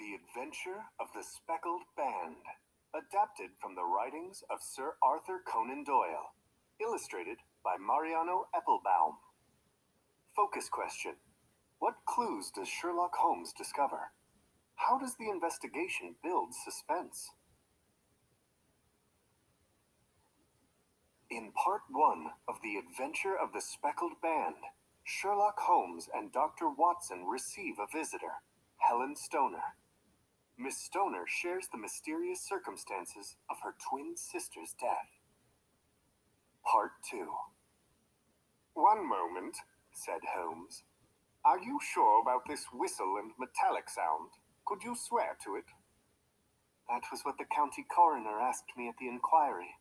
The Adventure of the Speckled Band, adapted from the writings of Sir Arthur Conan Doyle, illustrated by Mariano Eppelbaum. Focus question: what clues does Sherlock Holmes discover? How does the investigation build suspense? In Part 1 of The Adventure of the Speckled Band, Sherlock Holmes and Dr. Watson receive a visitor, Helen Stoner. Miss Stoner shares the mysterious circumstances of her twin sister's death. Part 2. "One moment," said Holmes. "Are you sure about this whistle and metallic sound? Could you swear to it?" "That was what the county coroner asked me at the inquiry.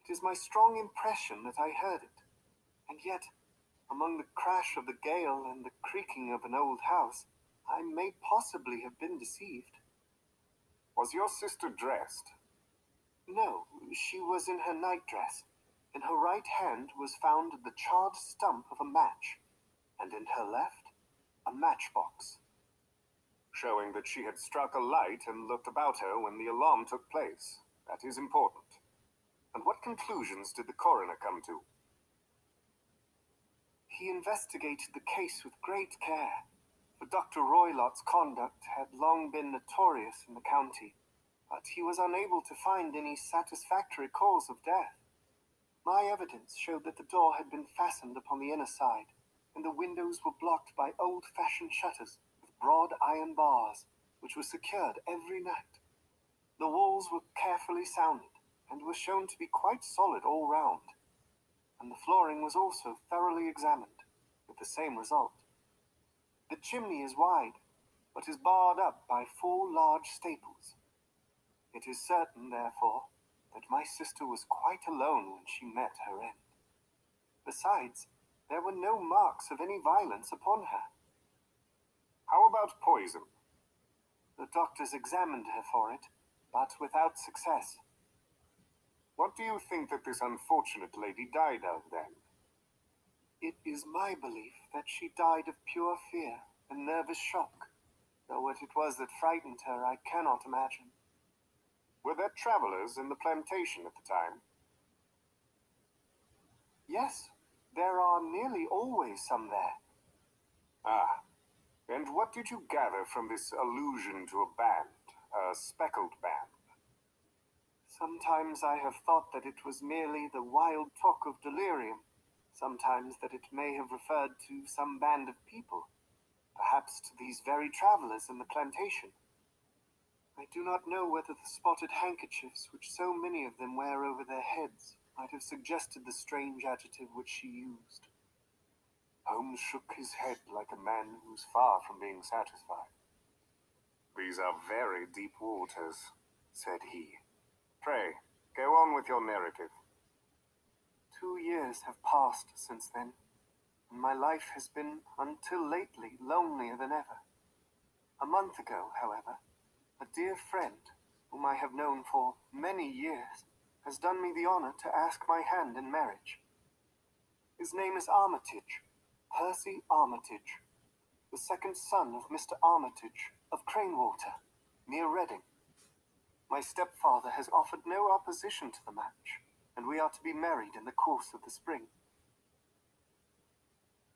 It is my strong impression that I heard it. And yet, among the crash of the gale and the creaking of an old house, I may possibly have been deceived." "Was your sister dressed?" "No, she was in her nightdress. In her right hand was found the charred stump of a match, and in her left, a matchbox." "Showing that she had struck a light and looked about her when the alarm took place. That is important. And what conclusions did the coroner come to?" "He investigated the case with great care, for Dr. Roylott's conduct had long been notorious in the county, but he was unable to find any satisfactory cause of death. My evidence showed that the door had been fastened upon the inner side, and the windows were blocked by old-fashioned shutters with broad iron bars, which were secured every night. The walls were carefully sounded, and were shown to be quite solid all round, and the flooring was also thoroughly examined, with the same result. The chimney is wide, but is barred up by 4 large staples. It is certain, therefore, that my sister was quite alone when she met her end. Besides, there were no marks of any violence upon her." "How about poison?" "The doctors examined her for it, but without success." "What do you think that this unfortunate lady died of, then?" "It is my belief that she died of pure fear and nervous shock, though what it was that frightened her I cannot imagine." "Were there travelers in the plantation at the time?" "Yes, there are nearly always some there." "Ah, and what did you gather from this allusion to a band, a speckled band?" "Sometimes I have thought that it was merely the wild talk of delirium, sometimes that it may have referred to some band of people, perhaps to these very travelers in the plantation. I do not know whether the spotted handkerchiefs which so many of them wear over their heads might have suggested the strange adjective which she used." Holmes shook his head like a man who was far from being satisfied. "These are very deep waters," said he. "Pray, go on with your narrative." 2 years have passed since then, and my life has been, until lately, lonelier than ever. A month ago, however, a dear friend, whom I have known for many years, has done me the honor to ask my hand in marriage. His name is Armitage, Percy Armitage, the second son of Mr. Armitage of Cranewater, near Reading. My stepfather has offered no opposition to the match, and we are to be married in the course of the spring.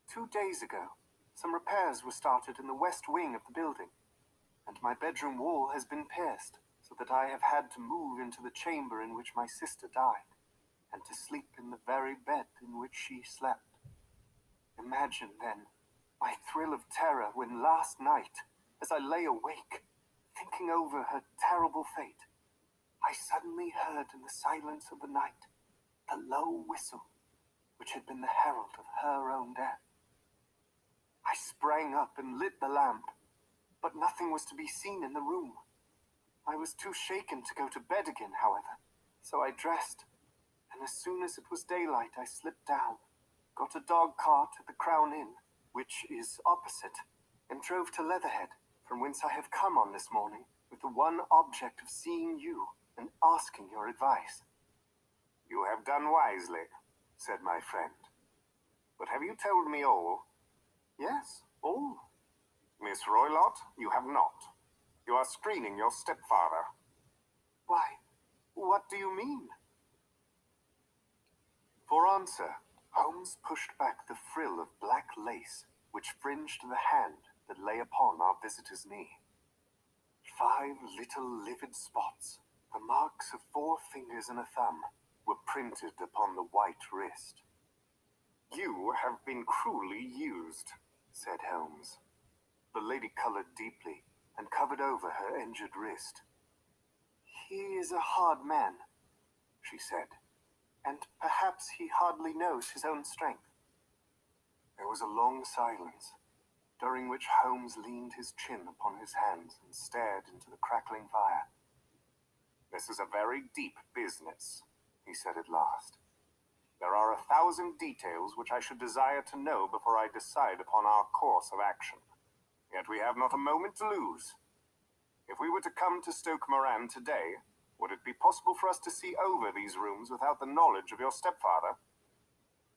2 days ago, some repairs were started in the west wing of the building, and my bedroom wall has been pierced, so that I have had to move into the chamber in which my sister died, and to sleep in the very bed in which she slept. Imagine, then, my thrill of terror when last night, as I lay awake, thinking over her terrible fate, I suddenly heard in the silence of the night the low whistle which had been the herald of her own death. I sprang up and lit the lamp, but nothing was to be seen in the room. I was too shaken to go to bed again, however, so I dressed, and as soon as it was daylight I slipped down, got a dog cart at the Crown Inn, which is opposite, and drove to Leatherhead, from whence I have come on this morning, with the one object of seeing you and asking your advice." "You have done wisely," said my friend. "But have you told me all?" "Yes, all." "Miss Roylott, you have not. You are screening your stepfather. Why, what do you mean? For answer, Holmes pushed back the frill of black lace which fringed the hand that lay upon our visitor's knee. 5 little livid spots, the marks of 4 fingers and a thumb, were printed upon the white wrist. You have been cruelly used, said Holmes. The lady colored deeply and covered over her injured wrist. He is a hard man, she said, and perhaps he hardly knows his own strength. There was a long silence, during which Holmes leaned his chin upon his hands and stared into the crackling fire. This is a very deep business, he said at last. There are 1,000 details which I should desire to know before I decide upon our course of action. Yet we have not a moment to lose. If we were to come to Stoke Moran today, would it be possible for us to see over these rooms without the knowledge of your stepfather?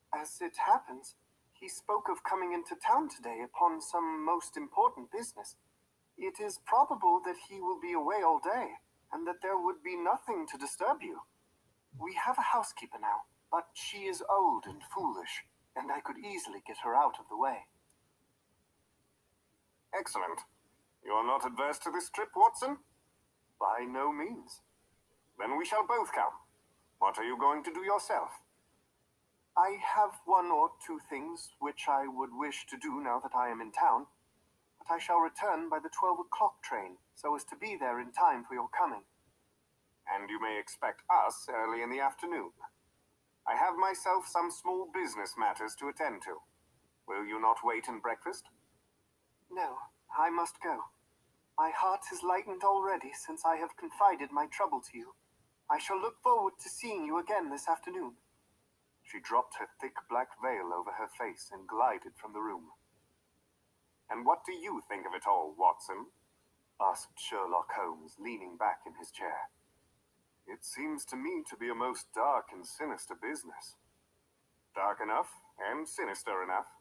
As it happens, he spoke of coming into town today upon some most important business. It is probable that he will be away all day, and that there would be nothing to disturb you. We have a housekeeper now, but she is old and foolish, and I could easily get her out of the way. Excellent. You are not adverse to this trip, Watson? By no means. Then we shall both come. What are you going to do yourself? I have 1 or 2 things which I would wish to do now that I am in town, but I shall return by the 12 o'clock train, so as to be there in time for your coming. And you may expect us early in the afternoon. I have myself some small business matters to attend to. Will you not wait and breakfast? No, I must go. My heart is lightened already since I have confided my trouble to you. I shall look forward to seeing you again this afternoon. She dropped her thick black veil over her face and glided from the room. And what do you think of it all, Watson? Asked Sherlock Holmes, leaning back in his chair. It seems to me to be a most dark and sinister business. Dark enough and sinister enough.